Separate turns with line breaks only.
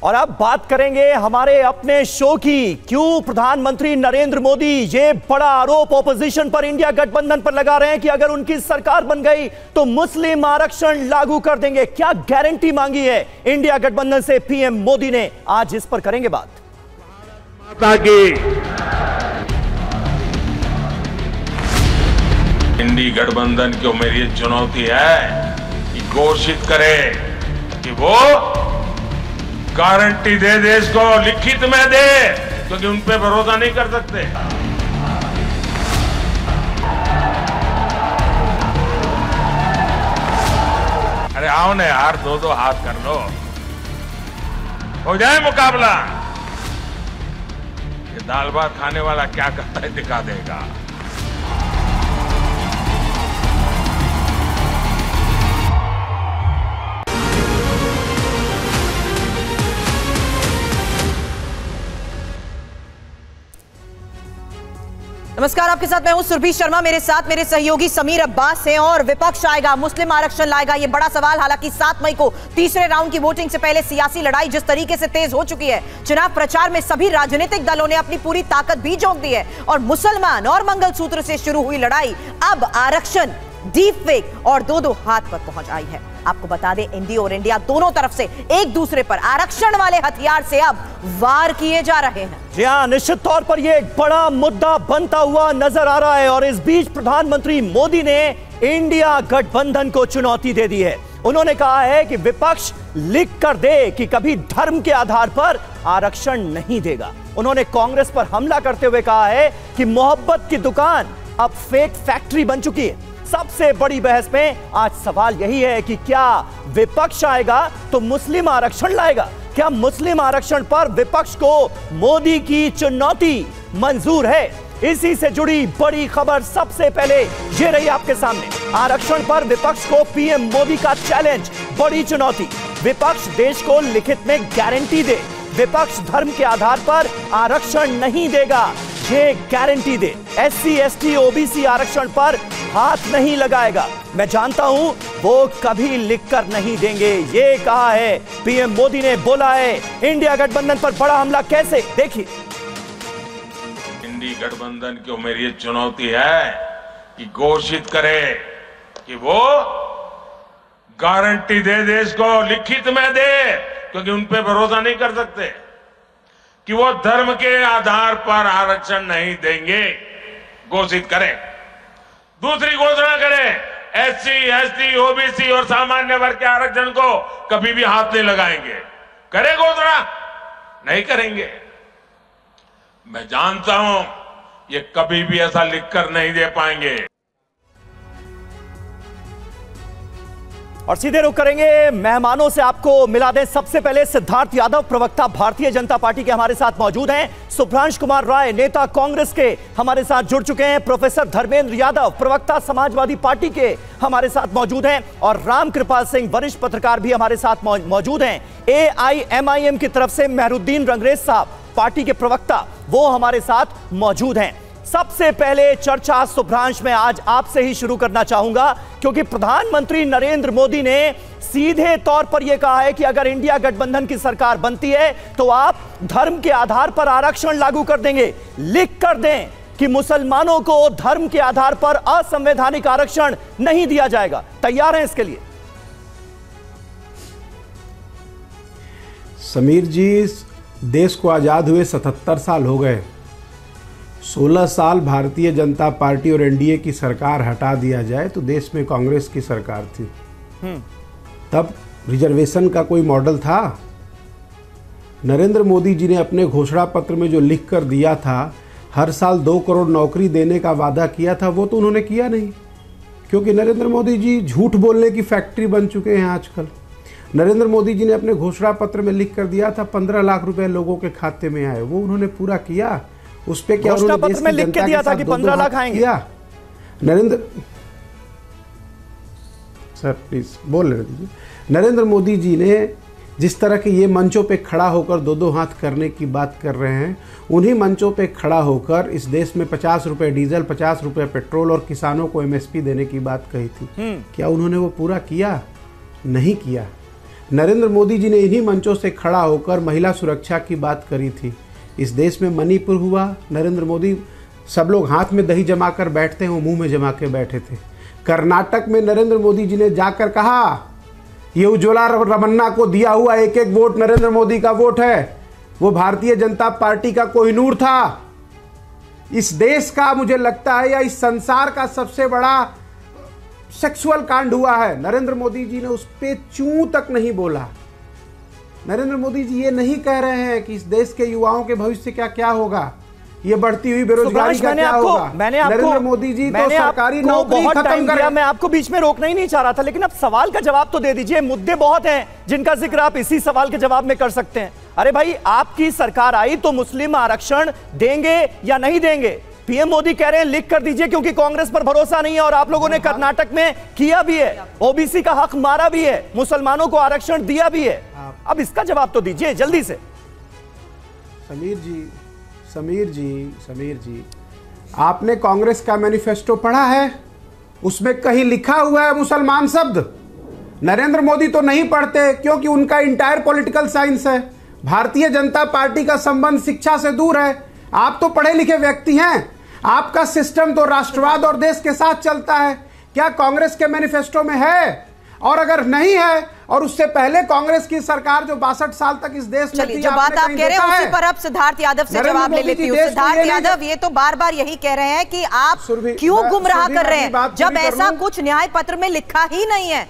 और अब बात करेंगे हमारे अपने शो की। क्यों प्रधानमंत्री नरेंद्र मोदी ये बड़ा आरोप ऑपोजिशन पर, इंडिया गठबंधन पर लगा रहे हैं कि अगर उनकी सरकार बन गई तो मुस्लिम आरक्षण लागू कर देंगे। क्या गारंटी मांगी है इंडिया गठबंधन से पीएम मोदी ने? आज इस पर करेंगे बात।
माता की इंडिया गठबंधन को मेरी चुनौती है कि घोषित करे कि वो गारंटी दे देश को, लिखित में दे, क्योंकि उन पे भरोसा नहीं कर सकते। अरे आओ ना यार, दो दो हाथ कर लो, हो जाए मुकाबला। ये दाल भात खाने वाला क्या करता है दिखा देगा।
नमस्कार, आपके साथ मैं हूं सुरभि शर्मा। मेरे साथ मेरे सहयोगी समीर अब्बास हैं। और विपक्ष आएगा, मुस्लिम आरक्षण लाएगा, ये बड़ा सवाल। हालांकि 7 मई को तीसरे राउंड की वोटिंग से पहले सियासी लड़ाई जिस तरीके से तेज हो चुकी है, चुनाव प्रचार में सभी राजनीतिक दलों ने अपनी पूरी ताकत भी झोंक दी है। और मुसलमान और मंगलसूत्र से शुरू हुई लड़ाई अब आरक्षण, डीप फेक और दो हाथ पर पहुंच आई है। आपको बता दें, एनडीए और इंडिया दोनों तरफ से एक दूसरे पर आरक्षण वाले हथियार से अब वार किए जा रहे हैं।
जी हां, निश्चित तौर पर यह एक बड़ा मुद्दा बनता हुआ नजर आ रहा है। और इस बीच प्रधानमंत्री मोदी ने इंडिया गठबंधन को चुनौती दे दी है। उन्होंने कहा है कि विपक्ष लिख कर दे कि कभी धर्म के आधार पर आरक्षण नहीं देगा। उन्होंने कांग्रेस पर हमला करते हुए कहा है कि मोहब्बत की दुकान अब फेक फैक्ट्री बन चुकी है। सबसे बड़ी बहस में आज सवाल यही है कि क्या विपक्ष आएगा तो मुस्लिम आरक्षण लाएगा? क्या मुस्लिम आरक्षण पर विपक्ष को मोदी की चुनौती मंजूर है? इसी से जुड़ी बड़ी खबर सबसे पहले ये रही आपके सामने। आरक्षण पर विपक्ष को पीएम मोदी का चैलेंज, बड़ी चुनौती। विपक्ष देश को लिखित में गारंटी दे, विपक्ष धर्म के आधार पर आरक्षण नहीं देगा, ये गारंटी दे। एससी, एसटी, ओबीसी आरक्षण पर हाथ नहीं लगाएगा। मैं जानता हूं वो कभी लिखकर नहीं देंगे, ये कहा है पीएम मोदी ने। बोला है इंडिया गठबंधन पर बड़ा हमला कैसे, देखिए।
इंडिया गठबंधन को मेरी चुनौती है कि घोषित करे कि वो गारंटी दे देश को, लिखित में दे, क्योंकि उन पे भरोसा नहीं कर सकते, कि वो धर्म के आधार पर आरक्षण नहीं देंगे। घोषित करें। दूसरी घोषणा करें, एससी, एसटी, ओबीसी और सामान्य वर्ग के आरक्षण को कभी भी हाथ नहीं लगाएंगे। करें घोषणा? नहीं करेंगे। मैं जानता हूं ये कभी भी ऐसा लिखकर नहीं दे पाएंगे।
और सीधे रुख करेंगे मेहमानों से, आपको मिला दें। सबसे पहले सिद्धार्थ यादव, प्रवक्ता भारतीय जनता पार्टी के, हमारे साथ मौजूद हैं। सुभ्रांश कुमार राय, नेता कांग्रेस के, हमारे साथ जुड़ चुके हैं। प्रोफेसर धर्मेंद्र यादव, प्रवक्ता समाजवादी पार्टी के, हमारे साथ मौजूद हैं। और राम कृपाल सिंह, वरिष्ठ पत्रकार, भी हमारे साथ मौजूद हैं। AIMIM की तरफ से मेहरुद्दीन रंगरेज साहब, पार्टी के प्रवक्ता, वो हमारे साथ मौजूद हैं। सबसे पहले चर्चा सुभ्रांश में आज आपसे ही शुरू करना चाहूंगा, क्योंकि प्रधानमंत्री नरेंद्र मोदी ने सीधे तौर पर यह कहा है कि अगर इंडिया गठबंधन की सरकार बनती है तो आप धर्म के आधार पर आरक्षण लागू कर देंगे। लिख कर दें कि मुसलमानों को धर्म के आधार पर असंवैधानिक आरक्षण नहीं दिया जाएगा। तैयार हैं इसके लिए?
समीर जी, देश को आजाद हुए 77 साल हो गए। 16 साल भारतीय जनता पार्टी और एनडीए की सरकार हटा दिया जाए तो देश में कांग्रेस की सरकार थी। तब रिजर्वेशन का कोई मॉडल था? नरेंद्र मोदी जी ने अपने घोषणा पत्र में जो लिख कर दिया था, हर साल 2 करोड़ नौकरी देने का वादा किया था, वो तो उन्होंने किया नहीं, क्योंकि नरेंद्र मोदी जी झूठ बोलने की फैक्ट्री बन चुके हैं आजकल। नरेंद्र मोदी जी ने अपने घोषणा पत्र में लिख कर दिया था 15 लाख रुपए लोगों के खाते में आए, वो उन्होंने पूरा किया। उस पे क्या
घोषणा पत्र में लिख के दिया था कि 15 लाख आएंगे?
नरेंद्र सर प्लीज बोल रहे दीजिए। नरेंद्र मोदी जी ने जिस तरह के ये मंचों पे खड़ा होकर 2-2 हाथ करने की बात कर रहे हैं, उन्हीं मंचों पे खड़ा होकर इस देश में 50 रुपए डीजल, 50 रुपए पेट्रोल और किसानों को MSP देने की बात कही थी। क्या उन्होंने वो पूरा किया? नहीं किया। नरेंद्र मोदी जी ने इन्हीं मंचों से खड़ा होकर महिला सुरक्षा की बात करी थी। इस देश में मणिपुर हुआ, नरेंद्र मोदी, सब लोग हाथ में दही जमा कर बैठते हैं, वो मुंह में जमा के बैठे थे। कर्नाटक में नरेंद्र मोदी जी ने जाकर कहा ये उज्ज्वला रमन्ना को दिया हुआ एक एक वोट नरेंद्र मोदी का वोट है, वो भारतीय जनता पार्टी का कोहिनूर था। इस देश का, मुझे लगता है, या इस संसार का सबसे बड़ा सेक्सुअल कांड हुआ है। नरेंद्र मोदी जी ने उस पे चूं तक नहीं बोला। नरेंद्र मोदी जी ये नहीं कह रहे हैं कि इस देश के युवाओं के भविष्य क्या क्या होगा, ये बढ़ती हुई बेरोजगारी का क्या होगा। नरेंद्र मोदी जी तो सरकारी नौकरी खत्म कर।
मैं आपको बीच में रोकना ही नहीं चाह रहा था, लेकिन अब सवाल का जवाब तो दे दीजिए। मुद्दे बहुत हैं जिनका जिक्र आप इसी सवाल के जवाब में कर सकते हैं। अरे भाई, आपकी सरकार आई तो मुस्लिम आरक्षण देंगे या नहीं देंगे? पीएम मोदी कह रहे हैं लिख कर दीजिए क्योंकि कांग्रेस पर भरोसा नहीं है, और आप लोगों ने कर्नाटक में किया भी है, ओबीसी का हक मारा भी है, मुसलमानों को आरक्षण दिया भी है। अब इसका जवाब तो दीजिए जल्दी से। समीर जी, आपने कांग्रेस का मैनिफेस्टो पढ़ा है? उसमें कहीं लिखा हुआ है मुसलमान शब्द? नरेंद्र मोदी तो नहीं पढ़ते क्योंकि उनका इंटायर पॉलिटिकल साइंस है। भारतीय जनता पार्टी का संबंध शिक्षा से दूर है। आप तो पढ़े लिखे व्यक्ति हैं, आपका सिस्टम तो राष्ट्रवाद और देश के साथ चलता है। क्या कांग्रेस के मैनिफेस्टो में है? और अगर नहीं है, और उससे पहले कांग्रेस की सरकार जो 62 साल तक इस देश में थी,
जो बात आप कह रहे हैं उसी पर अब सिद्धार्थ यादव से जवाब ले लेती हूँ। सिद्धार्थ यादव, ये तो बार बार यही कह रहे हैं कि आप क्यों गुमराह कर रहे हैं जब ऐसा कुछ न्याय पत्र में लिखा ही नहीं है।